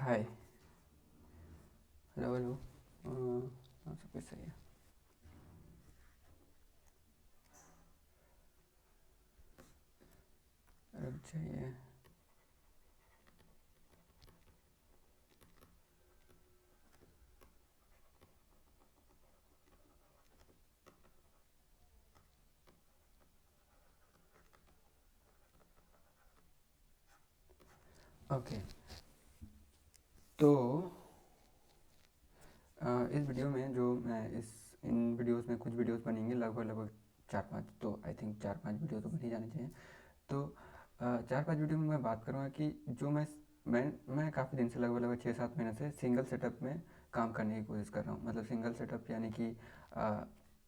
हाय। Hello hello. हाँ, सब कुछ सही है। रुक जाइए। ओके। तो इस वीडियो में जो मैं इस इन वीडियोस में कुछ वीडियोस बनेंगे, लगभग लगभग चार पांच, तो आई थिंक चार पांच वीडियो तो बन ही जाने चाहिए। तो चार पांच वीडियो में मैं बात करूँगा कि जो मैं काफ़ी दिन से, लगभग लगभग 6-7 महीने से सिंगल सेटअप में काम करने की कोशिश कर रहा हूँ। मतलब सिंगल सेटअप यानी कि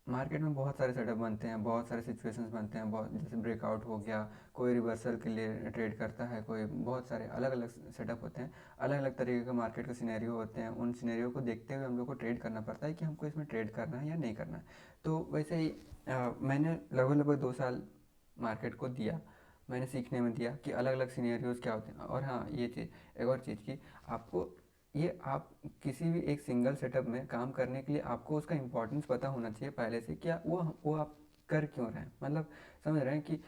मार्केट में बहुत सारे सेटअप बनते हैं, बहुत सारे सिचुएशंस बनते हैं, बहुत जैसे ब्रेकआउट हो गया, कोई रिवर्सल के लिए ट्रेड करता है, कोई बहुत सारे अलग अलग सेटअप होते हैं, अलग अलग तरीके के मार्केट के सिनेरियो होते हैं। उन सिनेरियो को देखते हुए हम लोग को ट्रेड करना पड़ता है कि हमको इसमें ट्रेड करना है या नहीं करना है। तो वैसे ही मैंने लगभग लगभग 2 साल मार्केट को दिया, मैंने सीखने में दिया कि अलग अलग सिनेरियोज क्या होते हैं। और हाँ, ये चीज़, एक और चीज़ की आपको, ये आप किसी भी एक सिंगल सेटअप में काम करने के लिए आपको उसका इम्पोर्टेंस पता होना चाहिए पहले से, क्या वो आप कर क्यों रहे हैं। मतलब समझ रहे हैं कि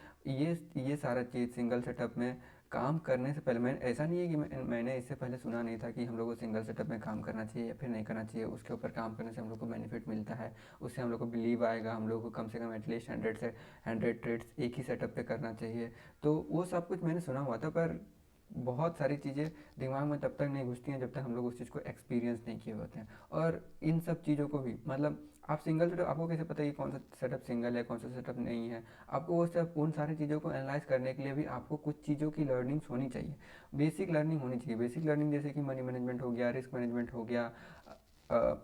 ये सारा चीज़ सिंगल सेटअप में काम करने से पहले, मैंने ऐसा नहीं है कि मैंने इससे पहले सुना नहीं था कि हम लोग को सिंगल सेटअप में काम करना चाहिए या फिर नहीं करना चाहिए, उसके ऊपर काम करने से हम लोग को बेनिफिट मिलता है, उससे हम लोग को बिलीव आएगा, हम लोग को कम से कम एटलीस्ट 100 ट्रेड्स एक ही सेटअप पे करना चाहिए। तो वो सब कुछ मैंने सुना हुआ था, पर बहुत सारी चीज़ें दिमाग में तब तक नहीं घुसती हैं जब तक हम लोग उस चीज़ को एक्सपीरियंस नहीं किए होते हैं। और इन सब चीज़ों को भी, मतलब आप सिंगल सेटअप, आपको कैसे पता है कि कौन सा सेटअप सिंगल है, कौन सा सेटअप नहीं है। आपको वो सब, उन सारी चीज़ों को एनालाइज करने के लिए भी आपको कुछ चीज़ों की लर्निंग्स होनी चाहिए, बेसिक लर्निंग होनी चाहिए। बेसिक लर्निंग जैसे कि मनी मैनेजमेंट हो गया, रिस्क मैनेजमेंट हो गया। अ,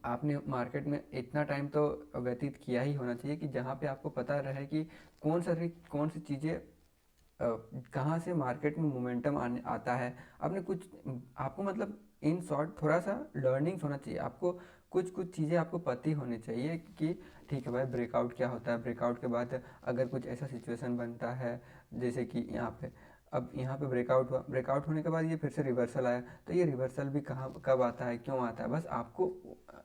आपने मार्केट में इतना टाइम तो व्यतीत किया ही होना चाहिए कि जहाँ पे आपको पता रहे कि कौन सी चीज़ें कहाँ से मार्केट में मोमेंटम आने आता है। आपने कुछ, आपको मतलब इन शॉर्ट थोड़ा सा लर्निंग्स होना चाहिए आपको। कुछ कुछ चीज़ें आपको पता ही होनी चाहिए कि ठीक है भाई, ब्रेकआउट क्या होता है, ब्रेकआउट के बाद अगर कुछ ऐसा सिचुएशन बनता है जैसे कि यहाँ पे, अब यहाँ पे ब्रेकआउट हुआ, ब्रेकआउट होने के बाद ये फिर से रिवर्सल आया, तो ये रिवर्सल भी कहाँ कब आता है, क्यों आता है, बस आपको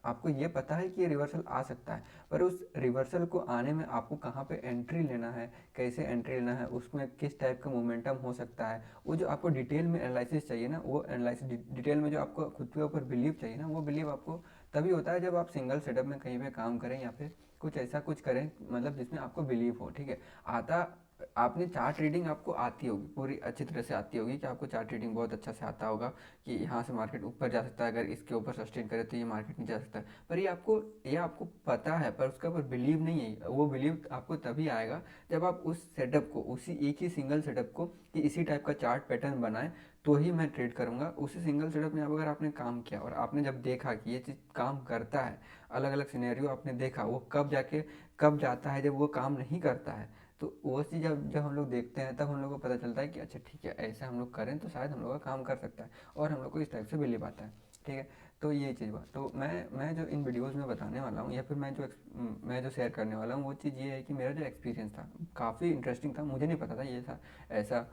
आपको ये पता है कि ये रिवर्सल आ सकता है। पर उस रिवर्सल को आने में आपको कहाँ पे एंट्री लेना है, कैसे एंट्री लेना है, उसमें किस टाइप का मोमेंटम हो सकता है, वो जो आपको डिटेल में एनालिसिस चाहिए ना, वो एनालिसिस डिटेल में जो आपको खुद के ऊपर बिलीव चाहिए ना, वो बिलीव आपको तभी होता है जब आप सिंगल सेटअप में कहीं पे काम करें या फिर कुछ ऐसा कुछ करें, मतलब जिसमें आपको बिलीव हो। ठीक है, आता, आपने चार्ट रीडिंग आपको आती होगी, पूरी अच्छी तरह से आती होगी, कि आपको चार्ट रीडिंग बहुत अच्छा से आता होगा कि यहाँ से मार्केट ऊपर जा सकता है, अगर इसके ऊपर सस्टेन करे तो ये मार्केट नीचे जा सकता है। पर ये आपको पता है, पर उसके ऊपर बिलीव नहीं है। वो बिलीव आपको तभी आएगा जब आप उस सेटअप को, उसी एक ही सिंगल सेटअप को, कि इसी टाइप का चार्ट पैटर्न बनाए तो ही मैं ट्रेड करूंगा। उसी सिंगल सेटअप में अब अगर आपने काम किया और आपने जब देखा कि ये चीज़ काम करता है, अलग अलग सिनेरियो आपने देखा, वो कब जाके कब जाता है जब वो काम नहीं करता है, तो वो चीज़ जब जब हम लोग देखते हैं तब हम लोग को पता चलता है कि अच्छा ठीक है, ऐसा हम लोग करें तो शायद हम लोग का काम कर सकता है, और हम लोग को इस टाइप से बिलीव आता है। ठीक है, तो ये चीज़ हुआ। तो मैं जो इन वीडियोस में बताने वाला हूँ या फिर मैं जो शेयर करने वाला हूँ, वो चीज़ ये है कि मेरा जो एक्सपीरियंस था काफ़ी इंटरेस्टिंग था। मुझे नहीं पता था ये था ऐसा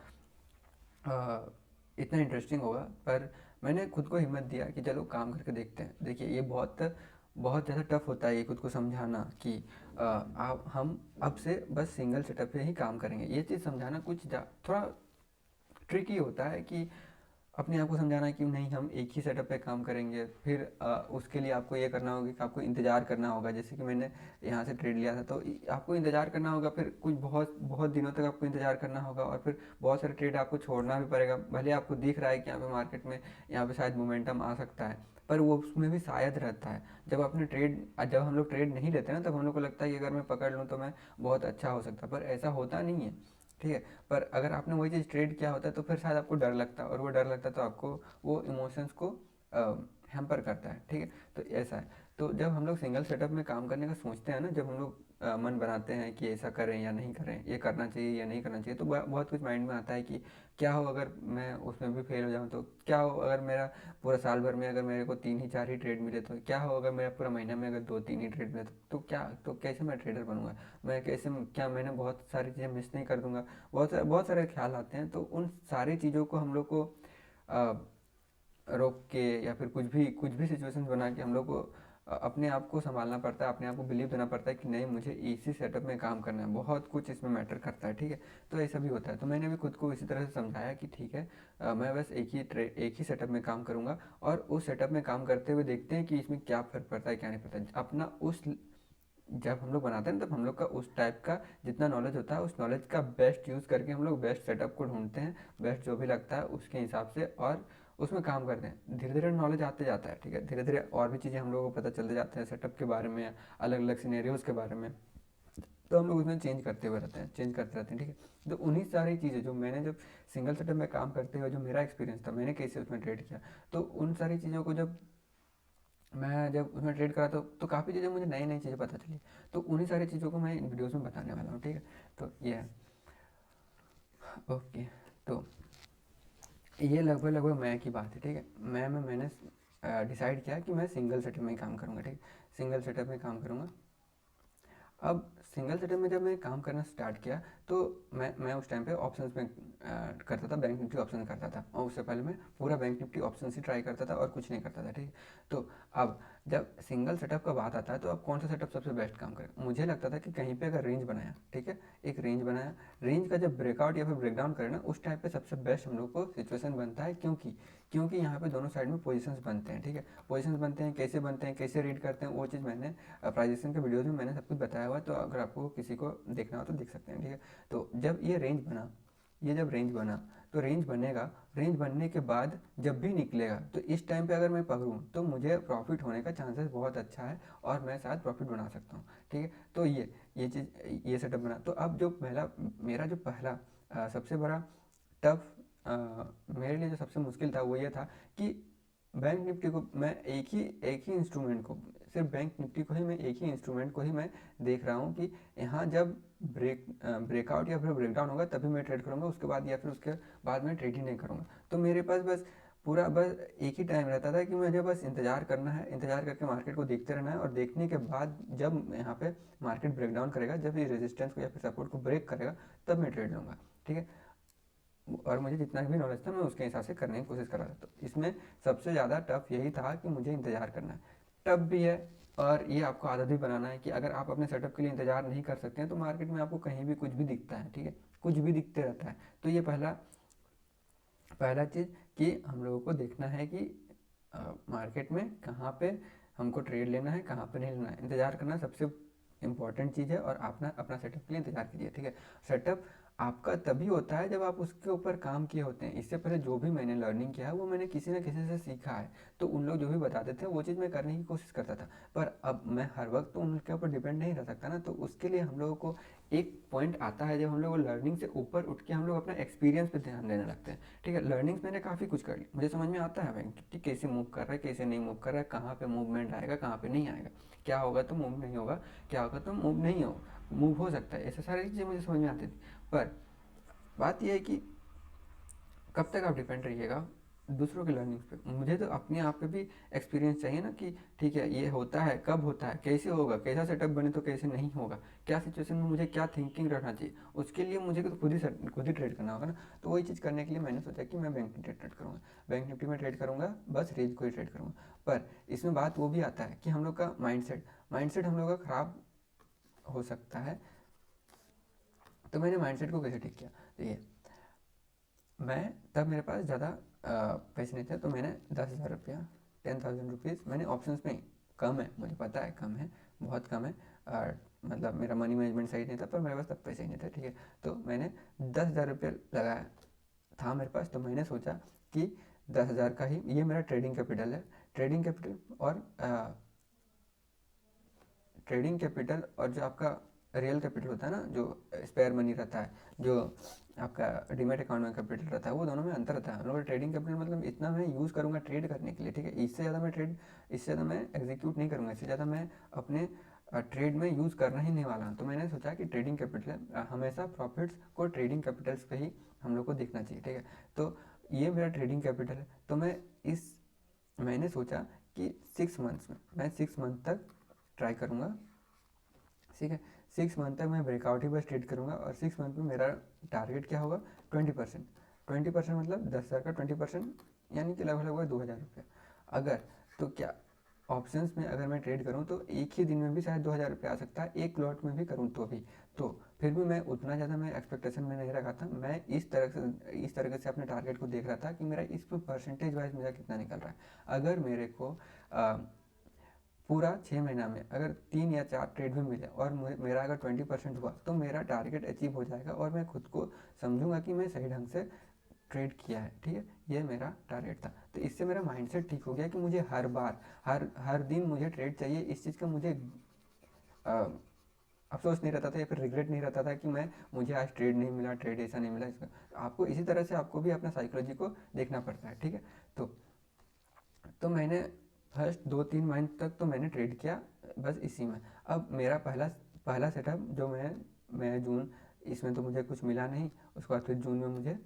इतना इंटरेस्टिंग होगा, पर मैंने खुद को हिम्मत दिया कि चलो काम करके देखते हैं। देखिए, ये बहुत बहुत ज़्यादा टफ होता है ये खुद को समझाना कि आप, हम अब से बस सिंगल सेटअप पे ही काम करेंगे। ये चीज़ समझाना थोड़ा ट्रिकी होता है कि अपने आप को समझाना है कि नहीं, हम एक ही सेटअप पे काम करेंगे। फिर उसके लिए आपको ये करना होगा कि आपको इंतज़ार करना होगा। जैसे कि मैंने यहाँ से ट्रेड लिया था, तो आपको इंतज़ार करना होगा, फिर कुछ बहुत बहुत दिनों तक आपको इंतज़ार करना होगा, और फिर बहुत सारे ट्रेड आपको छोड़ना भी पड़ेगा। भले आपको दिख रहा है कि यहाँ पे मार्केट में, यहाँ पे शायद मोमेंटम आ सकता है, पर वो उसमें भी शायद रहता है। जब हम लोग ट्रेड नहीं लेते ना, तब हम लोग को लगता है कि अगर मैं पकड़ लूँ तो मैं बहुत अच्छा हो सकता है, पर ऐसा होता नहीं है। ठीक है, पर अगर आपने वही चीज़ ट्रेड किया होता है तो फिर शायद आपको डर लगता है, और वो डर लगता है तो आपको वो इमोशंस को हैम्पर करता है। ठीक है, तो ऐसा है। तो जब हम लोग सिंगल सेटअप में काम करने का सोचते हैं ना, जब हम लोग मन बनाते हैं कि ऐसा करें या नहीं करें, ये करना चाहिए या नहीं करना चाहिए, तो बहुत कुछ माइंड में आता है कि क्या हो अगर मैं उसमें भी फेल हो जाऊँ, तो क्या हो अगर मेरा पूरा साल भर में अगर मेरे को 3 ही 4 ही ट्रेड मिले, तो क्या हो अगर मेरा पूरा महीना में अगर 2-3 ही ट्रेड मिले, तो क्या, तो कैसे मैं ट्रेडर बनूंगा, मैं कैसे, क्या मैंने बहुत सारी चीज़ें मिस नहीं कर दूंगा। बहुत सारे ख्याल आते हैं। तो उन सारी चीज़ों को हम लोग को रोक के या फिर कुछ भी सिचुएशंस बना के हम लोग को अपने आप को संभालना पड़ता है, अपने आप को बिलीव देना पड़ता है कि नहीं मुझे इसी सेटअप में काम करना है, बहुत कुछ इसमें मैटर करता है, ठीक है। तो ऐसा भी होता है, तो मैंने भी खुद को इसी तरह से समझाया कि ठीक है, मैं बस एक ही सेटअप में काम करूँगा और उस सेटअप में काम करते हुए देखते हैं कि इसमें क्या फ़र्क पड़ता है क्या नहीं पड़ता है। अपना उस जब हम लोग बनाते हैं ना, तब हम लोग का उस टाइप का जितना नॉलेज होता है उस नॉलेज का बेस्ट यूज़ करके हम लोग बेस्ट सेटअप को ढूंढते हैं, बेस्ट जो भी लगता है उसके हिसाब से, और उसमें काम करते हैं। धीरे धीरे नॉलेज आते जाता है, ठीक है, धीरे धीरे और भी चीज़ें हम लोगों को पता चलते जाते हैं सेटअप के बारे में, अलग अलग सिनेरियोज़ के बारे में। तो हम लोग उसमें चेंज करते हुए रहते हैं, चेंज करते रहते हैं, ठीक है। तो उन्हीं सारी चीज़ें जो मैंने जब सिंगल सेटअप में काम करते हुए जो मेरा एक्सपीरियंस था, मैंने कैसे उसमें ट्रेड किया, तो उन सारी चीज़ों को जब उसमें ट्रेड करा तो काफ़ी चीज़ें मुझे नई नई चीज़ें पता चली। तो उन्हीं सारी चीज़ों को मैं इन वीडियोज़ में बताने वाला हूँ, ठीक है। तो ये है, ओके। तो ये लगभग लगभग मैं की बात है, ठीक है। मैंने डिसाइड किया कि मैं सिंगल सेटअप में ही काम करूँगा, ठीक है, सिंगल सेटअप में काम करूँगा। अब सिंगल सेटअप में जब मैं काम करना स्टार्ट किया तो मैं उस टाइम पे ऑप्शंस में करता था, बैंक निफ्टी ऑप्शन करता था, और उससे पहले मैं पूरा बैंक निफ्टी ऑप्शन ही ट्राई करता था और कुछ नहीं करता था, ठीक है। तो अब जब सिंगल सेटअप का बात आता है तो अब कौन सा सेटअप सबसे बेस्ट काम करेगा, मुझे लगता था कि कहीं पे अगर रेंज बनाया, ठीक है, एक रेंज बनाया, रेंज का जब ब्रेकआउट या फिर ब्रेकडाउन करे ना, उस टाइप पे सबसे बेस्ट हम लोग को सिचुएशन बनता है, क्योंकि यहाँ पे दोनों साइड में पोजीशंस बनते हैं, ठीक है। पोजीशंस बनते हैं, कैसे रीड करते हैं, वो चीज़ मैंने प्राइजेशन के वीडियोज़ में मैंने सब कुछ बताया हुआ है, तो अगर आपको किसी को देखना हो तो देख सकते हैं, ठीक है। तो जब ये रेंज बना, ये जब रेंज बना, तो रेंज बनेगा, रेंज बनने के बाद जब भी निकलेगा तो इस टाइम पे अगर मैं पकड़ूँ तो मुझे प्रॉफिट होने का चांसेस बहुत अच्छा है, और मैं शायद प्रॉफिट बना सकता हूँ, ठीक है। तो ये चीज़, ये सेटअप बना। तो अब जो पहला सबसे बड़ा टफ मेरे लिए जो सबसे मुश्किल था वो ये था कि बैंक निफ्टी को मैं एक ही इंस्ट्रूमेंट को, सिर्फ बैंक निफ्टी को ही मैं एक ही इंस्ट्रूमेंट को ही मैं देख रहा हूँ कि यहाँ जब ब्रेकआउट या फिर ब्रेकडाउन होगा तभी मैं ट्रेड करूँगा, उसके बाद या फिर उसके बाद मैं ट्रेड ही नहीं करूँगा। तो मेरे पास बस एक ही टाइम रहता था कि मुझे बस इंतज़ार करना है, इंतज़ार करके मार्केट को देखते रहना है, और देखने के बाद जब यहाँ पे मार्केट ब्रेकडाउन करेगा, जब ये रेजिस्टेंस को या फिर सपोर्ट को ब्रेक करेगा, तब मैं ट्रेड लूँगा, ठीक है। और मुझे जितना भी नॉलेज था मैं उसके हिसाब से करने की कोशिश कर रहा था। तो इसमें सबसे ज़्यादा टफ यही था कि मुझे इंतज़ार करना है, टफ भी है, और ये आपको आदत भी बनाना है कि अगर आप अपने सेटअप के लिए इंतज़ार नहीं कर सकते हैं तो मार्केट में आपको कहीं भी कुछ भी दिखता है, ठीक है, कुछ भी दिखते रहता है। तो ये पहला पहला चीज़ कि हम लोगों को देखना है कि मार्केट में कहाँ पे हमको ट्रेड लेना है, कहाँ पे नहीं लेना है। इंतज़ार करना सबसे इम्पॉर्टेंट चीज़ है, और अपना अपना सेटअप के लिए इंतज़ार कीजिए, ठीक है। सेटअप आपका तभी होता है जब आप उसके ऊपर काम किए होते हैं। इससे पहले जो भी मैंने लर्निंग किया है वो मैंने किसी न किसी से सीखा है, तो उन लोग जो भी बताते थे वो चीज़ मैं करने की कोशिश करता था। पर अब मैं हर वक्त तो उनके ऊपर डिपेंड नहीं रह सकता ना, तो उसके लिए हम लोगों को एक पॉइंट आता है जब हम लोग लर्निंग से ऊपर उठ के हम लोग अपना एक्सपीरियंस पे ध्यान देने लगते हैं, ठीक है। लर्निंग्स मैंने काफ़ी कुछ कर ली, मुझे समझ में आता है बैंक कि कैसे मूव कर रहा है, कैसे नहीं मूव कर रहा है, कहाँ पे मूवमेंट आएगा, कहाँ पे नहीं आएगा, क्या होगा तो मूव नहीं होगा, क्या होगा तो मूव नहीं हो मूव हो सकता है, ऐसे सारी चीज़ें मुझे समझ में आती थी। पर बात यह है कि कब तक आप डिपेंड रहिएगा दूसरों की लर्निंग्स पे, मुझे तो अपने आप पे भी एक्सपीरियंस चाहिए ना, कि ठीक है ये होता है, कब होता है, कैसे होगा, कैसा सेटअप बने तो कैसे नहीं होगा, क्या सिचुएशन में मुझे क्या थिंकिंग रखना चाहिए, उसके लिए मुझे तो खुद ही ट्रेड करना होगा ना। तो वही चीज़ करने के लिए मैंने सोचा कि मैं बैंक निफ्टी ट्रेड करूँगा, बैंक निफ्टी में ट्रेड करूँगा, बस रेंज को ही ट्रेड करूँगा। पर इसमें बात वो भी आता है कि हम लोग का माइंडसेट हम लोग का ख़राब हो सकता है। तो मैंने माइंडसेट को कैसे ठीक किया, तो ये मैं तब मेरे पास ज़्यादा पैसे नहीं थे, तो मैंने 10,000 रुपया, 10,000 रुपीज़ मैंने ऑप्शंस में, कम है मुझे पता है, कम है, बहुत कम है, और मतलब मेरा मनी मैनेजमेंट सही नहीं था, पर मेरे पास तब पैसे ही नहीं थे, ठीक है। तो मैंने 10,000 रुपया लगाया था मेरे पास, तो मैंने सोचा कि 10,000 का ही ये मेरा ट्रेडिंग कैपिटल है, ट्रेडिंग कैपिटल और ट्रेडिंग कैपिटल और जो आपका रियल कैपिटल होता है ना, जो स्पेयर मनी रहता है, जो आपका डीमैट अकाउंट में कैपिटल रहता है, वो दोनों में अंतर रहता है। हम लोग ट्रेडिंग कैपिटल मतलब इतना मैं यूज़ करूँगा ट्रेड करने के लिए, ठीक है, इससे ज़्यादा मैं एग्जीक्यूट नहीं करूँगा, इससे ज़्यादा मैं अपने ट्रेड में यूज़ करना ही नहीं वाला हूँ। तो मैंने सोचा कि ट्रेडिंग कैपिटल हमेशा प्रॉफिट्स को ट्रेडिंग कैपिटल्स पे ही हम लोग को देखना चाहिए, ठीक है। तो ये मेरा ट्रेडिंग कैपिटल है। तो मैंने सोचा कि 6 मंथ्स में मैं 6 मंथ तक ट्राई करूँगा, ठीक है। 6 मंथ तक मैं ब्रेकआउट ही बस ट्रेड करूँगा, और 6 मंथ में मेरा टारगेट क्या होगा, 20%। 20% मतलब 10,000 का 20% यानी कि लगभग लगभग 2,000 रुपये। अगर तो क्या ऑप्शंस में अगर मैं ट्रेड करूं तो एक ही दिन में भी शायद 2,000 रुपये आ सकता है, एक लॉट में भी करूं तो भी। तो फिर भी मैं उतना ज़्यादा मैं एक्सपेक्टेशन में नहीं रखा था, मैं इस तरह से अपने टारगेट को देख रहा था कि मेरा इस पर परसेंटेज वाइज मेरा कितना निकल रहा है। अगर मेरे को पूरा 6 महीना में अगर 3 या 4 ट्रेड भी मिले और मेरा अगर 20% हुआ तो मेरा टारगेट अचीव हो जाएगा और मैं खुद को समझूंगा कि मैं सही ढंग से ट्रेड किया है। ठीक है, ये मेरा टारगेट था। तो इससे मेरा माइंडसेट ठीक हो गया कि मुझे हर बार हर दिन मुझे ट्रेड चाहिए। इस चीज़ का मुझे अफसोस नहीं रहता था या फिर रिग्रेट नहीं रहता था कि मुझे आज ट्रेड नहीं मिला, ट्रेड ऐसा नहीं मिला। इसका आपको इसी तरह से आपको भी अपना साइकोलॉजी को देखना पड़ता है। ठीक है, तो मैंने फर्स्ट 2-3 मंथ तक तो मैंने ट्रेड किया बस इसी में। अब मेरा पहला सेटअप जो मैं जून, इसमें तो मुझे कुछ मिला नहीं। उसके बाद फिर जून में मुझे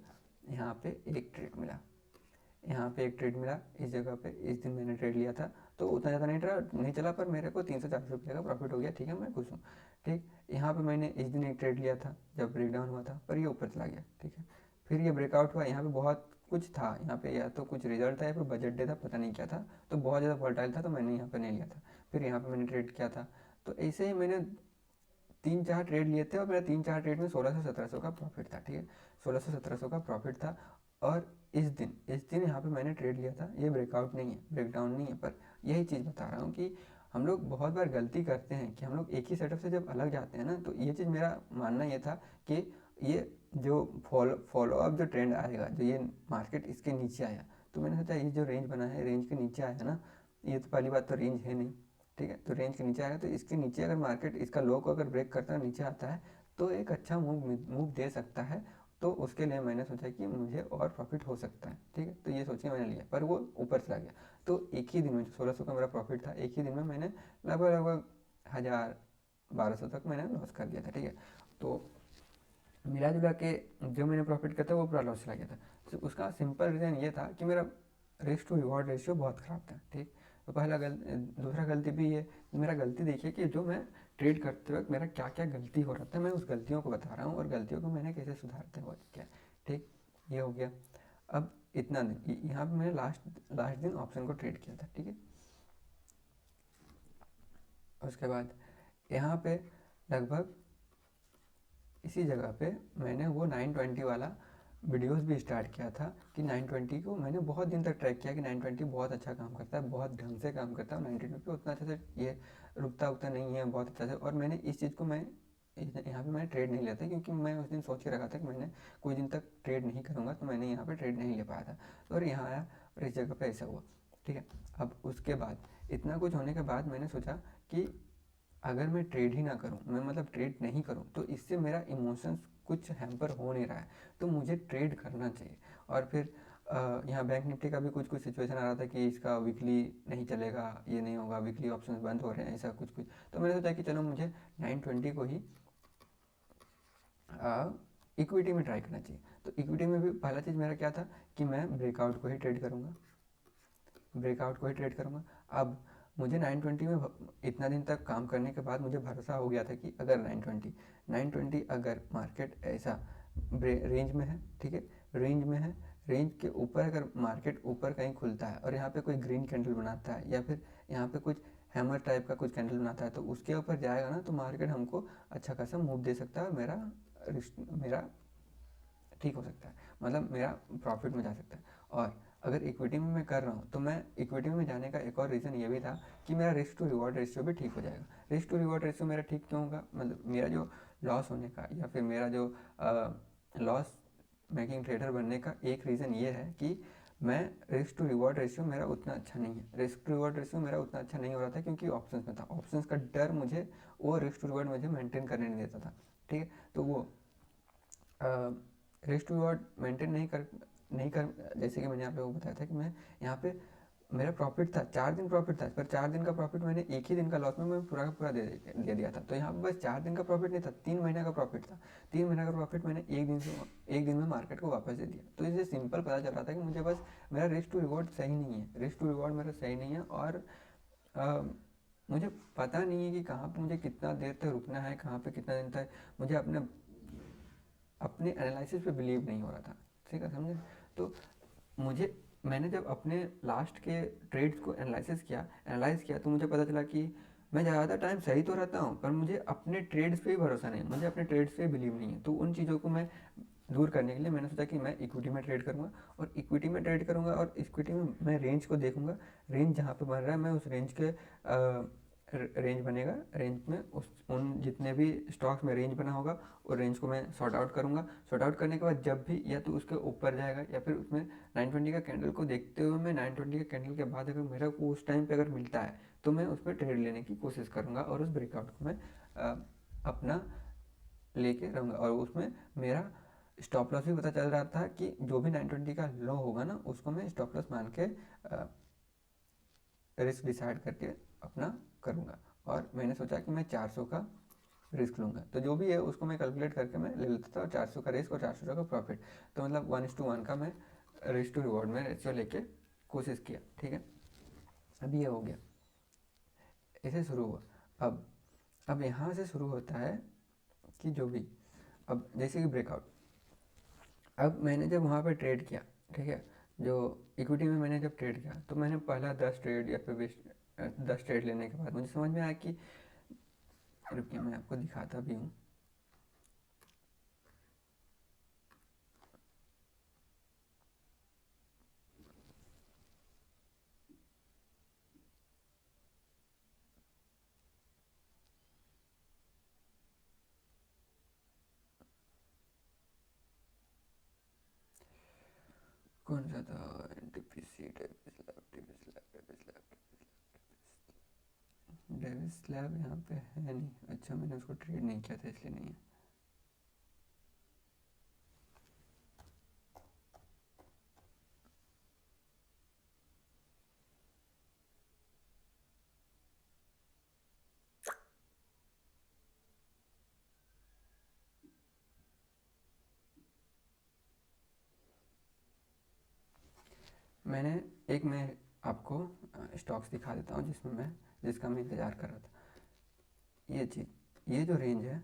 यहाँ पे एक ट्रेड मिला, इस जगह पे। इस दिन मैंने ट्रेड लिया था तो उतना ज़्यादा नहीं चला, पर मेरे को 300-400 रुपये का प्रॉफिट हो गया। ठीक है, मैं खुश हूँ। ठीक, यहाँ पे मैंने इस दिन एक ट्रेड लिया था जब ब्रेकडाउन हुआ था, पर ये ऊपर चला गया। ठीक है, फिर ये ब्रेकआउट हुआ। यहाँ पे बहुत कुछ था, यहाँ पे या तो कुछ रिजल्ट था या फिर बजट डे था, पता नहीं क्या था, तो बहुत ज़्यादा वॉलेटाइल था तो मैंने यहाँ पे नहीं लिया था। फिर यहाँ पे मैंने ट्रेड किया था। तो ऐसे ही मैंने 3-4 ट्रेड लिए थे और मेरा 3-4 ट्रेड में 1600-1700 का प्रॉफिट था। ठीक है, 1600-1700 का प्रॉफिट था। और इस दिन यहाँ पे मैंने ट्रेड लिया था। ये ब्रेकआउट नहीं है, ब्रेकडाउन नहीं है, पर यही चीज़ बता रहा हूँ कि हम लोग बहुत बार गलती करते हैं कि हम लोग एक ही सेटअप से जब अलग जाते हैं ना, तो ये चीज़ मेरा मानना ये था कि ये जो फॉलो अप जो ट्रेंड आएगा, जो ये मार्केट इसके नीचे आया, तो मैंने सोचा ये जो रेंज बना है, रेंज के नीचे आया ना, ये तो पहली बात तो रेंज है नहीं। ठीक है, तो रेंज के नीचे आएगा तो इसके नीचे अगर मार्केट इसका लो को अगर ब्रेक करता है, नीचे आता है, तो एक अच्छा मूव दे सकता है। तो उसके लिए मैंने सोचा कि मुझे और प्रॉफिट हो सकता है। ठीक है, तो ये सोच के मैंने लिया, पर वो ऊपर चला गया। तो एक ही दिन में जो 1600 का मेरा प्रॉफिट था, एक ही दिन में मैंने लगभग लगभग 1,000-1,200 तक मैंने लॉस कर दिया था। ठीक है, तो मिला जुला के जो मैंने प्रॉफिट किया था वो पूरा लॉस चला गया था। तो उसका सिंपल रीज़न ये था कि मेरा रिस्क टू रिवॉर्ड रेशियो बहुत ख़राब था। ठीक, तो दूसरा गलती भी ये, मेरा गलती देखिए कि जो मैं ट्रेड करते वक्त मेरा क्या क्या गलती हो रहा था, मैं उस गलतियों को बता रहा हूँ और गलतियों को मैंने कैसे सुधारते हुआ किया। ठीक, ये हो गया। अब इतना दिन यहाँ पे मैंने लास्ट दिन ऑप्शन को ट्रेड किया था। ठीक है, उसके बाद यहाँ पे लगभग इसी जगह पे मैंने वो 920 वाला वीडियोस भी स्टार्ट किया था कि 920 को मैंने बहुत दिन तक ट्रैक किया कि 920 बहुत अच्छा काम करता है, बहुत ढंग से काम करता है। 920 पे उतना अच्छा से ये रुकता उकता नहीं है, बहुत अच्छा से। और मैंने इस चीज़ को यहाँ पे मैंने ट्रेड नहीं लिया था क्योंकि मैं उस दिन सोच के रखा था कि मैंने कुछ दिन तक ट्रेड नहीं करूँगा, तो मैंने यहाँ पे ट्रेड नहीं ले पाया था। और यहाँ आया और इस जगह पे ऐसा हुआ। ठीक है, अब उसके बाद इतना कुछ होने के बाद मैंने सोचा कि अगर मैं ट्रेड ही ना करूं, मैं मतलब ट्रेड नहीं करूं, तो इससे मेरा इमोशंस कुछ हैम्पर हो नहीं रहा है, तो मुझे ट्रेड करना चाहिए। और फिर यहाँ बैंक निफ्टी का भी कुछ कुछ सिचुएशन आ रहा था कि इसका वीकली नहीं चलेगा, ये नहीं होगा, वीकली ऑप्शंस बंद हो रहे हैं, ऐसा कुछ कुछ। तो मैंने सोचा कि चलो मुझे 920 को ही इक्विटी में ट्राई करना चाहिए। तो इक्विटी में भी पहला चीज़ मेरा क्या था कि मैं ब्रेकआउट को ही ट्रेड करूँगा। अब मुझे 920 में इतना दिन तक काम करने के बाद मुझे भरोसा हो गया था कि अगर 920 अगर मार्केट ऐसा रेंज में है, ठीक है, रेंज के ऊपर अगर मार्केट ऊपर कहीं खुलता है और यहाँ पे कोई ग्रीन कैंडल बनाता है या फिर यहाँ पे कुछ हैमर टाइप का कुछ कैंडल बनाता है, तो उसके ऊपर जाएगा ना, तो मार्केट हमको अच्छा खासा मूव दे सकता है और मेरा ठीक हो सकता है, मतलब मेरा प्रॉफिट में जा सकता है। और अगर इक्विटी में मैं कर रहा हूँ तो मैं इक्विटी में जाने का एक और रीज़न ये भी था कि मेरा रिस्क टू रिवॉर्ड रेशियो भी ठीक हो जाएगा। रिस्क टू रिवॉर्ड रेशियो मेरा ठीक क्यों होगा, मतलब मेरा जो लॉस होने का या फिर मेरा जो लॉस मेकिंग ट्रेडर बनने का एक रीज़न ये है कि मैं रिस्क टू रिवॉर्ड रेशियो मेरा उतना अच्छा नहीं है। रिस्क टू रिवॉर्ड रेशियो मेरा उतना अच्छा नहीं हो रहा था क्योंकि ऑप्शंस में था, ऑप्शंस का डर मुझे वो रिस्क टू रिवॉर्ड मुझे मेंटेन करने नहीं देता था। ठीक है, तो वो रिस्क टू रिवॉर्ड मेंटेन नहीं कर जैसे कि मैंने आप लोगों को बताया था कि मैं यहाँ पे मेरा प्रॉफिट था 4 दिन प्रॉफिट था, पर 4 दिन का प्रॉफिट मैंने एक ही दिन का लॉस में मैं पूरा का पूरा दे दिया था। तो यहाँ पे बस 4 दिन का प्रॉफिट नहीं था, 3 महीने का प्रॉफिट था। 3 महीने का प्रॉफिट मैंने एक दिन में मार्केट को वापस दे दिया। तो इससे सिंपल पता चल रहा था कि मुझे बस मेरा रिस्क टू रिवॉर्ड सही नहीं है, रिस्क टू रिवॉर्ड मेरा सही नहीं है। और आ, मुझे पता नहीं है कि कहाँ पर मुझे कितना देर तक रुकना है, कहाँ पर कितना दिन तक मुझे अपने एनालिसिस पे बिलीव नहीं हो रहा था। ठीक है, समझे। तो मुझे मैंने जब अपने लास्ट के ट्रेड्स को एनालाइज किया तो मुझे पता चला कि मैं ज़्यादा टाइम सही तो रहता हूँ, पर मुझे अपने ट्रेड्स पे ही भरोसा नहीं है, मुझे अपने ट्रेड्स पे बिलीव नहीं है। तो उन चीज़ों को मैं दूर करने के लिए मैंने सोचा कि मैं इक्विटी में ट्रेड करूँगा, और इक्विटी में ट्रेड करूँगा और इक्विटी में मैं रेंज को देखूँगा। रेंज जहाँ पे बन रहा है मैं उस रेंज के रेंज बनेगा, रेंज में उस उन जितने भी स्टॉक्स में रेंज बना होगा और रेंज को मैं सॉर्ट आउट करूँगा। सॉर्ट आउट करने के बाद जब भी या तो उसके ऊपर जाएगा या फिर उसमें 920 का कैंडल को देखते हुए मैं 920 के कैंडल के बाद अगर मेरा को उस टाइम पे अगर मिलता है तो मैं उस पर ट्रेड लेने की कोशिश करूँगा और उस ब्रेकआउट को मैं अपना लेके रहूँगा। और उसमें मेरा स्टॉप लॉस भी पता चल रहा था कि जो भी 920 का लो होगा ना उसको मैं स्टॉप लॉस मान के रिस्क डिसाइड करके अपना करूँगा। और मैंने सोचा कि मैं 400 का रिस्क लूँगा, तो जो भी है उसको मैं कैलकुलेट करके मैं ले लेता था, और 400 का रिस्क और 400 का प्रॉफिट, तो मतलब 1:1 का मैं रिस्क टू रिवॉर्ड में रेशियो लेके कोशिश किया, ठीक है। अब ये हो गया, ऐसे शुरू हुआ। अब यहाँ से शुरू होता है कि जो भी, अब जैसे कि ब्रेकआउट, अब मैंने जब वहाँ पे ट्रेड किया, ठीक है, जो इक्विटी में मैंने जब ट्रेड किया तो मैंने पहला 10 ट्रेड या फिर 10 ट्रेड लेने के बाद मुझे समझ में आया कि, रुकिए मैं आपको दिखाता भी हूँ। कौन सा था, एनटीपीसी, डेविस लैब यहाँ पे है नहीं। अच्छा, मैंने उसको ट्रेड नहीं किया था इसलिए नहीं है। मैं आपको स्टॉक्स दिखा देता हूँ जिसका मैं इंतज़ार कर रहा था। ये चीज़, ये जो रेंज है,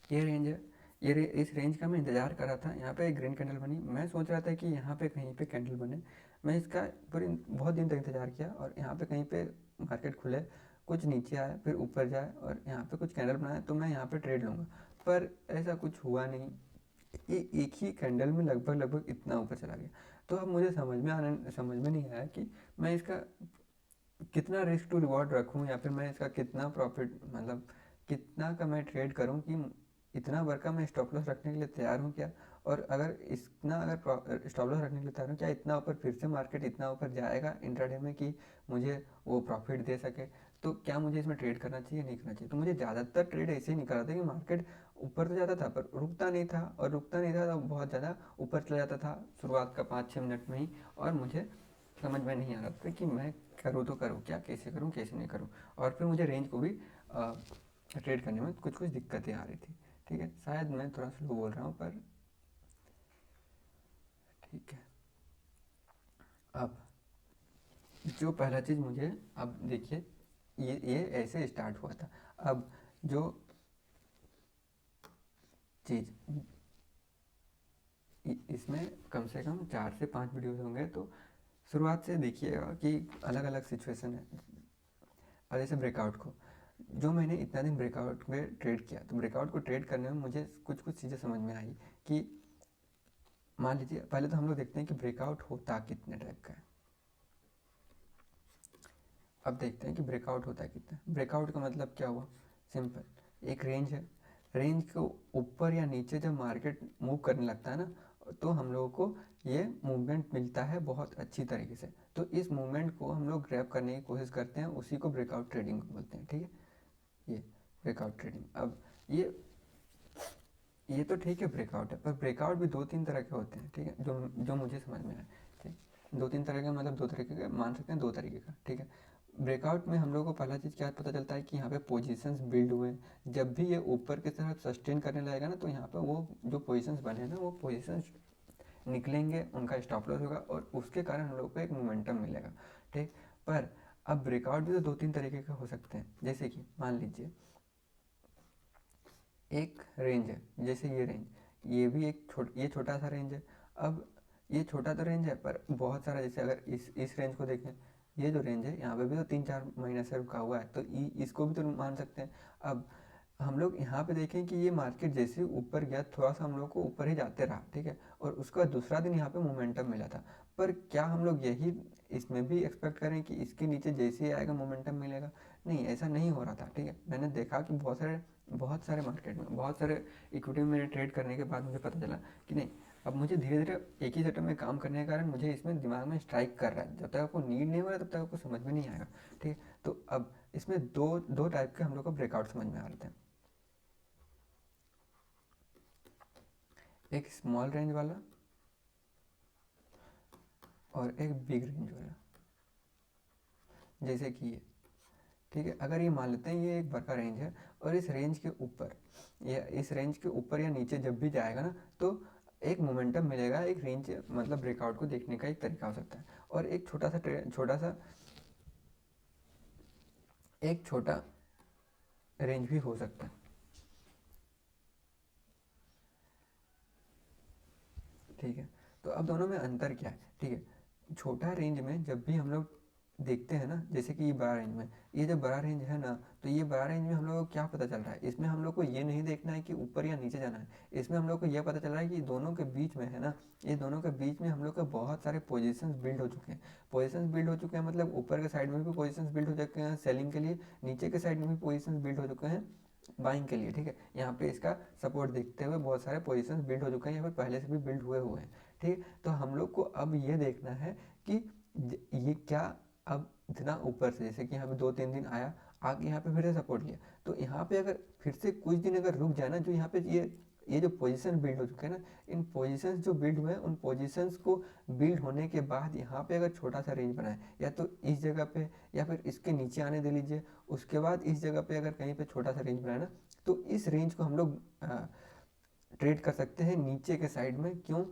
ये रेंज है, इस रेंज का मैं इंतज़ार कर रहा था। यहाँ पे एक ग्रीन कैंडल बनी, मैं सोच रहा था कि यहाँ पे कहीं पे कैंडल बने। मैं इसका पूरी बहुत दिन तक इंतज़ार किया, और यहाँ पे कहीं पे मार्केट खुले, कुछ नीचे आए फिर ऊपर जाए और यहाँ पे कुछ कैंडल बनाए तो मैं यहाँ पे ट्रेड लूँगा, पर ऐसा कुछ हुआ नहीं। ये एक ही कैंडल में लगभग इतना ऊपर चला गया। तो अब मुझे समझ में नहीं आया कि मैं इसका कितना रिस्क टू रिवॉर्ड रखूं, या फिर मैं इसका कितना प्रॉफिट, मतलब कितना का मैं ट्रेड करूं कि इतना बड़ा मैं स्टॉप लॉस रखने के लिए तैयार हूं क्या। और अगर स्टॉप लॉस रखने के लिए तैयार हूं क्या, इतना ऊपर फिर से मार्केट इतना ऊपर जाएगा इंट्राडे में कि मुझे वो प्रॉफिट दे सके, तो क्या मुझे इसमें ट्रेड करना चाहिए नहीं करना चाहिए। तो मुझे ज़्यादातर ट्रेड ऐसे ही नहीं कर रहा था कि मार्केट ऊपर तो जाता था पर रुकता नहीं था, और रुकता नहीं था तो बहुत ज़्यादा ऊपर चला जाता था शुरुआत का 5-6 मिनट में ही, और मुझे समझ में नहीं आ रहा था कि मैं करूँ तो करूँ क्या, कैसे करूँ कैसे नहीं करूँ। और फिर मुझे रेंज को भी ट्रेड करने में कुछ दिक्कतें आ रही थी, ठीक है। शायद मैं थोड़ा स्लो बोल रहा हूँ पर ठीक है। अब जो पहला चीज़ मुझे, अब देखिए, ये ऐसे स्टार्ट हुआ था। अब जो चीज़ इसमें कम से कम 4 से 5 वीडियोस होंगे, तो शुरुआत से देखिएगा कि अलग अलग सिचुएशन है। और जैसे ब्रेकआउट को, जो मैंने इतना दिन ब्रेकआउट में ट्रेड किया, तो ब्रेकआउट को ट्रेड करने में मुझे कुछ चीज़ें समझ में आई कि, मान लीजिए पहले तो हम लोग देखते हैं कि ब्रेकआउट होता कितने टाइप का है। अब देखते हैं कि ब्रेकआउट होता है कितना। ब्रेकआउट का मतलब क्या हुआ, सिंपल, एक रेंज है, रेंज के ऊपर या नीचे जब मार्केट मूव करने लगता है ना, तो हम लोगों को ये मूवमेंट मिलता है बहुत अच्छी तरीके से। तो इस मूवमेंट को हम लोग ग्रैब करने की कोशिश करते हैं, उसी को ब्रेकआउट ट्रेडिंग बोलते हैं, ठीक है। ये ब्रेकआउट ट्रेडिंग। अब ये तो ठीक है ब्रेकआउट है, पर ब्रेकआउट भी 2-3 तरह के होते हैं, ठीक है, जो मुझे समझ में आया, ठीक। 2-3 तरह का मतलब 2 तरीके का मान सकते हैं, 2 तरीके का, ठीक है। ब्रेकआउट में हम लोग को पहला चीज़ क्या पता चलता है कि यहाँ पे पोजीशंस बिल्ड हुए हैं। जब भी ये ऊपर की तरफ सस्टेन करने लगेगा ना, तो यहाँ पे वो जो पोजीशंस बने हैं ना, वो पोजीशंस निकलेंगे, उनका स्टॉप लॉस होगा और उसके कारण हम लोग को एक मोमेंटम मिलेगा, ठीक। पर अब ब्रेकआउट भी तो 2-3 तरीके के हो सकते हैं। जैसे कि मान लीजिए एक रेंज है, जैसे ये रेंज, ये भी ये छोटा सा रेंज है। अब ये छोटा तो रेंज है, पर बहुत सारा, जैसे अगर इस रेंज को देखें, ये जो रेंज है यहाँ पे भी तो 3-4 महीने से रुका हुआ है, तो इसको भी तो मान सकते हैं। अब हम लोग यहाँ पे देखें कि ये मार्केट जैसे ही ऊपर गया, थोड़ा सा हम लोग को ऊपर ही जाते रहा, ठीक है, और उसका दूसरा दिन यहाँ पे मोमेंटम मिला था। पर क्या हम लोग यही इसमें भी एक्सपेक्ट करें कि इसके नीचे जैसे ही आएगा मोमेंटम मिलेगा? नहीं, ऐसा नहीं हो रहा था, ठीक है। मैंने देखा कि बहुत सारे मार्केट में, बहुत सारे इक्विटी में मैंने ट्रेड करने के बाद मुझे पता चला कि नहीं, अब मुझे धीरे धीरे एक ही सेटअप में काम करने के कारण मुझे इसमें दिमाग में स्ट्राइक कर रहा है। जब तक आपको नीड नहीं हो रहा तब तक आपको समझ में नहीं आएगा, ठीक है। तो अब इसमें दो दो टाइप के हम लोग को ब्रेकआउट समझ में आ रहे थे, एक स्मॉल रेंज वाला और एक बिग रेंज वाला, जैसे कि ये, ठीक है। अगर ये मान लेते हैं ये एक बड़ा रेंज है, और इस रेंज के ऊपर या इस रेंज के ऊपर या नीचे जब भी जाएगा ना, तो एक मोमेंटम मिलेगा, एक रेंज मतलब ब्रेकआउट को देखने का एक तरीका हो सकता है। और एक छोटा रेंज भी हो सकता है, ठीक है। तो अब दोनों में अंतर क्या है, ठीक है। छोटा रेंज में जब भी हम लोग देखते हैं ना, जैसे कि ये बड़ा रेंज में, ये जो बड़ा रेंज है ना, तो ये बड़ा रेंज में हम लोग को क्या पता चल रहा है, इसमें हम लोग को ये नहीं देखना है कि ऊपर या नीचे जाना है। इसमें हम लोग को ये पता चल रहा है कि दोनों के बीच में है ना, ये दोनों के बीच में हम लोग के बहुत सारे पोजीशंस बिल्ड हो चुके हैं। पोजीशंस बिल्ड हो चुके हैं मतलब ऊपर के साइड में भी पोजीशंस बिल्ड हो चुके हैं सेलिंग के लिए, नीचे के साइड में भी पोजीशंस बिल्ड हो चुके हैं बाइंग के लिए, ठीक है। यहाँ पे इसका सपोर्ट देखते हुए बहुत सारे पोजीशंस बिल्ड हो चुके हैं, या फिर पहले से भी बिल्ड हुए हैं, ठीक। तो हम लोग को अब ये देखना है कि ये क्या, अब इतना ऊपर से, जैसे कि यहाँ पे 2-3 दिन आया, आगे यहाँ पे फिर से सपोर्ट लिया, तो यहाँ पे अगर फिर से कुछ दिन अगर रुक जाए ना, जो यहाँ पे ये जो पोजीशन बिल्ड हो चुके हैं ना, इन पोजीशंस जो बिल्ड हुए हैं, उन पोजीशंस को बिल्ड होने के बाद यहाँ पे अगर छोटा सा रेंज बनाए, या तो इस जगह पे या फिर इसके नीचे आने दे लीजिए, उसके बाद इस जगह पे अगर कहीं पे छोटा सा रेंज बनाए ना, तो इस रेंज को हम लोग ट्रेड कर सकते हैं नीचे के साइड में। क्यों?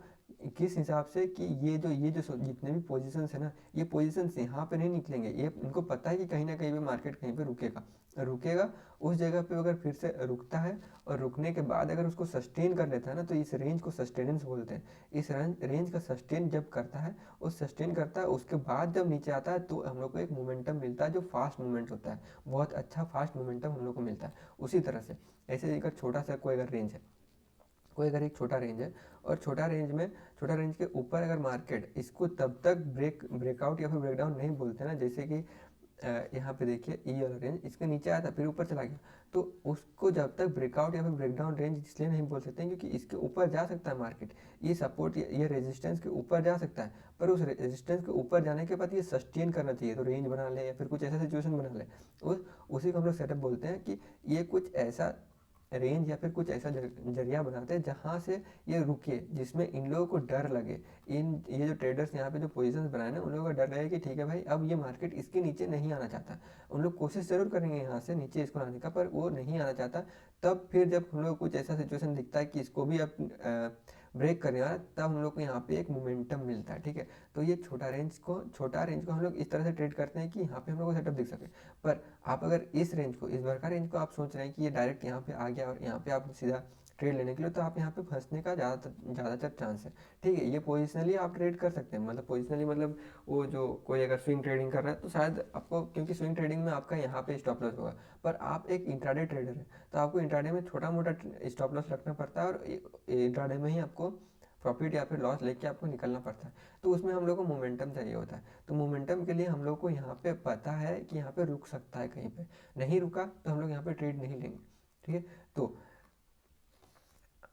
किस हिसाब से कि ये जो जितने भी पोजीशंस है ना, ये पोजीशंस यहाँ पे नहीं निकलेंगे, ये इनको पता है कि कहीं ना कहीं पे मार्केट कहीं पे रुकेगा रुकेगा उस जगह पे अगर फिर से रुकता है, और रुकने के बाद अगर उसको सस्टेन कर लेता है ना, तो इस रेंज को सस्टेनेंस बोलते हैं। इस रेंज का सस्टेन जब करता है, उस सस्टेन करता है, उसके बाद जब नीचे आता है, तो हम लोग को एक मोमेंटम मिलता है, जो फास्ट मूवमेंट होता है, बहुत अच्छा फास्ट मोमेंटम हम लोग को मिलता है। उसी तरह से ऐसे अगर छोटा सा कोई अगर रेंज है, कोई अगर एक छोटा रेंज है, और छोटा रेंज के ऊपर अगर मार्केट इसको तब तक ब्रेकआउट या फिर ब्रेकडाउन नहीं बोलते ना, जैसे कि यहाँ पे देखिए ई वाला रेंज इसके नीचे आया था फिर ऊपर चला गया, तो उसको जब तक ब्रेकआउट या फिर ब्रेकडाउन रेंज इसलिए नहीं बोल सकते क्योंकि इसके ऊपर जा सकता है मार्केट, ये सपोर्ट ये रेजिस्टेंस के ऊपर जा सकता है, पर उस रेजिस्टेंस के ऊपर जाने के बाद ये सस्टेन करना चाहिए, तो रेंज बना ले या फिर कुछ ऐसा सिचुएशन बना ले, उसी को हम लोग सेटअप बोलते हैं कि ये कुछ ऐसा रेंज या फिर कुछ ऐसा जरिया बनाते हैं जहाँ से ये रुके, जिसमें इन लोगों को डर लगे, ये जो ट्रेडर्स यहाँ पे जो पोजीशंस बनाए ना, उन लोगों का डर लगे कि ठीक है भाई, अब ये मार्केट इसके नीचे नहीं आना चाहता। उन लोग कोशिश जरूर करेंगे यहाँ से नीचे इसको लाने का, पर वो नहीं आना चाहता। तब फिर जब हम लोग कुछ ऐसा सिचुएशन दिखता है कि इसको भी अब ब्रेक करने वाला, तब हम लोग को यहाँ पे एक मोमेंटम मिलता है, ठीक है। तो ये छोटा रेंज को हम लोग इस तरह से ट्रेड करते हैं कि यहाँ पे हम लोग को सेटअप दिख सके। पर आप अगर इस बड़का रेंज को आप सोच रहे हैं कि ये डायरेक्ट यहाँ पे आ गया और यहाँ पे आप सीधा ट्रेड लेने के लिए, तो आप यहाँ पे फंसने का ज़्यादातर चांस है, ठीक है। ये पोजिशनली आप ट्रेड कर सकते हैं, मतलब पोजिशनली मतलब वो जो कोई अगर स्विंग ट्रेडिंग कर रहा है तो शायद आपको, क्योंकि स्विंग ट्रेडिंग में आपका यहाँ पे स्टॉप लॉस होगा, पर आप एक इंट्राडे ट्रेडर है, तो आपको इंट्राडे में छोटा मोटा स्टॉप लॉस रखना पड़ता है, और इंट्राडे में ही आपको प्रॉफिट या फिर लॉस लेके आपको निकलना पड़ता है। तो उसमें हम लोग को मोमेंटम चाहिए होता है, तो मोमेंटम के लिए हम लोग को यहाँ पे पता है कि यहाँ पे रुक सकता है, कहीं पे नहीं रुका तो हम लोग यहाँ पे ट्रेड नहीं लेंगे, ठीक है। तो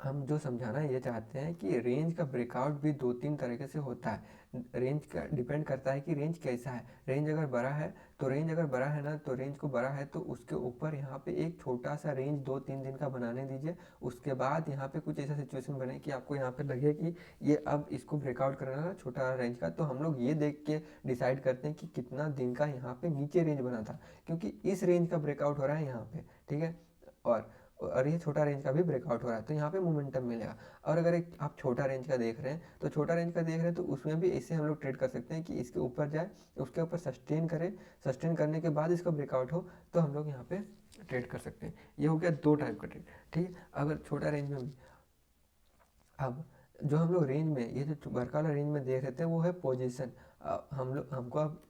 हम जो समझाना ये चाहते हैं कि रेंज का ब्रेकआउट भी 2-3 तरीके से होता है। रेंज का डिपेंड करता है कि रेंज कैसा है। रेंज अगर बड़ा है ना, तो रेंज को बड़ा है तो उसके ऊपर यहाँ पे एक छोटा सा रेंज 2-3 दिन का बनाने दीजिए। उसके बाद यहाँ पे कुछ ऐसा सिचुएशन बने कि आपको यहाँ पे लगे कि ये अब इसको ब्रेकआउट करना है छोटा रेंज का, तो हम लोग ये देख के डिसाइड करते हैं कि कितना दिन का यहाँ पे नीचे रेंज बना था, क्योंकि इस रेंज का ब्रेकआउट हो रहा है यहाँ पे, ठीक है। और ये छोटा रेंज का भी ब्रेकआउट हो रहा है, तो यहाँ पे मोमेंटम मिलेगा। और अगर एक आप छोटा रेंज का देख रहे हैं, तो उसमें भी इससे हम लोग ट्रेड कर सकते हैं कि इसके ऊपर जाए, उसके ऊपर सस्टेन करे, सस्टेन करने के बाद इसका ब्रेकआउट हो, तो हम लोग यहाँ पे ट्रेड कर सकते हैं। ये हो गया 2 टाइप का ट्रेड, ठीक है। अगर छोटा रेंज में भी अब जो हम लोग रेंज में, ये जो बड़का वाला रेंज में देख रहे थे वो है पोजीशन। हम लोग हमको अब,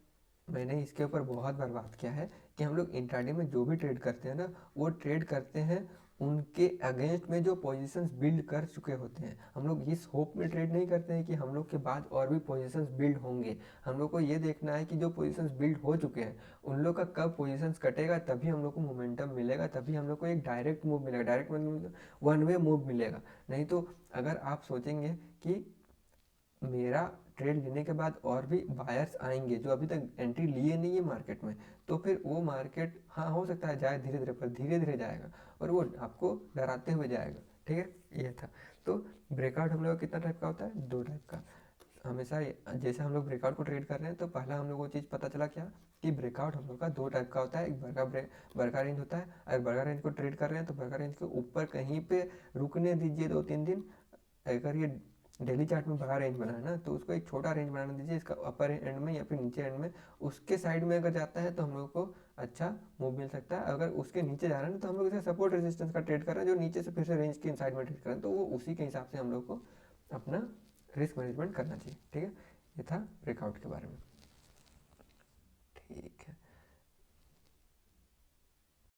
मैंने इसके ऊपर बहुत बार बात किया है कि हम लोग इंट्राडे में जो भी ट्रेड करते हैं ना, वो ट्रेड करते हैं उनके अगेंस्ट में जो पोजीशंस बिल्ड कर चुके होते हैं। हम लोग इस होप में ट्रेड नहीं करते हैं कि हम लोग के बाद और भी पोजीशंस बिल्ड होंगे। हम लोग को ये देखना है कि जो पोजीशंस बिल्ड हो चुके हैं उन लोग का कब पोजीशंस कटेगा, तभी हम लोग को मोमेंटम मिलेगा, तभी हम लोग को एक डायरेक्ट मूव मिलेगा। डायरेक्ट मतलब वन वे मूव मिलेगा। नहीं तो अगर आप सोचेंगे कि मेरा ट्रेड लेने के बाद और भी बायर्स आएंगे जो अभी तक एंट्री लिए नहीं है मार्केट में, तो फिर वो मार्केट, हाँ हो सकता है जाए धीरे धीरे, पर धीरे धीरे जाएगा और वो आपको डराते हुए जाएगा। ठीक है, ये था। तो ब्रेकआउट हम लोग का कितना टाइप का होता है? दो टाइप का। हमेशा जैसे हम लोग ब्रेकआउट को ट्रेड कर रहे हैं तो पहला हम लोग को चीज़ पता चला क्या, कि ब्रेकआउट हम लोग का दो टाइप का होता है। एक बड़का रेंज होता है। अगर बड़का रेंज को ट्रेड कर रहे हैं तो बड़का रेंज के ऊपर कहीं पे रुकने दीजिए 2-3 दिन। अगर ये डेली चार्ट में बड़ा रेंज बना है ना, तो उसको एक छोटा रेंज बनाने दीजिए इसका अपर एंड में या फिर नीचे एंड में। उसके साइड में अगर जाता है तो हम लोग को अच्छा मूव मिल सकता है। अगर उसके नीचे जा रहा है ना, तो हम लोग इसे सपोर्ट रेजिस्टेंस का ट्रेड कर रहे हैं, जो नीचे से फिर से रेंज के साइड में ट्रेड कर रहे हैं, तो वो उसी के हिसाब से हम लोग को अपना रिस्क मैनेजमेंट करना चाहिए। ठीक है, ये था ब्रेकआउट के बारे में। ठीक है।